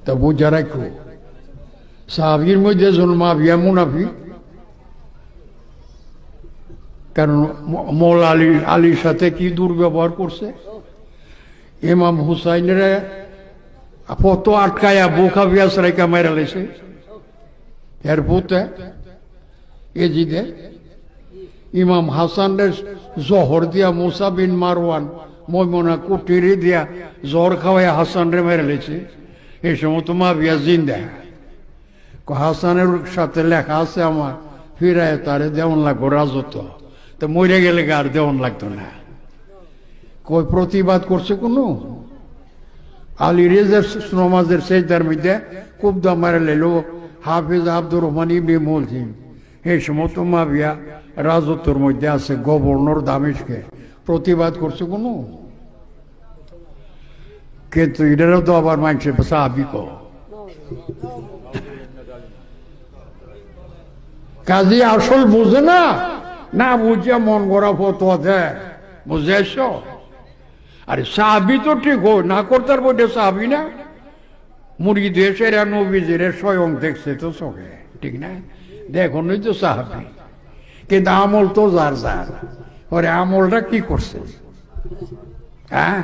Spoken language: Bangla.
তা বুঝা রাখো সাহাবীর মধ্যে মাবিয়া মুনাফিক, কারণ মৌলা আলীর সাথে কি দুর্ব্যবহার করছে। ইমাম হুসাইনের পত আটকায়া বোকা বিয়াস রেখা মেরা লেছে। এর পুতে এজিদে ইমাম হাসানের জহর দিয়া মুসা বিন মারওয়ান ময়মনা কুটিরি দিয়া জহর খাওয়াই হাসান রে মেরে লেছে। এই সময় তো মাবিয়া জিন্দা। হাসানের সাথে লেখা আছে আমার ফিরায় তারে দেওয়ান লাগবো রাজত্ব, তো মরে গেলে আর দেওয়ান লাগতো না। কই প্রতিবাদ করছে কোনো? আলী রেজার নমাজের সেজদার মধ্যে কুবদা মারে লেলো হাফিজ আব্দুর রহমান ইবনে মুলজিম। এই সময় তো মাবিয়া রাজত্বর মধ্যে আছে, গভর্নর দামেশকে। প্রতিবাদ করছে কোনো? কিন্তু এটারও তো আবার মানুষের সাহাবি কো। কাজী আসল বুঝে না, না বুঝিয়া মন গড়া ফতোয়া দেয়, বুঝে এসো। আরে সাহাবি তো ঠিক হো না করতার বইটা সাহাবি না, মুরিদ এসেরা নবীজির স্বয়ং দেখছে তো চোখে, ঠিক না? দেখুনই তো সাহাবি, কিন্তু আমল তো যার যার। ওরে আমলটা কি করছে? হ্যাঁ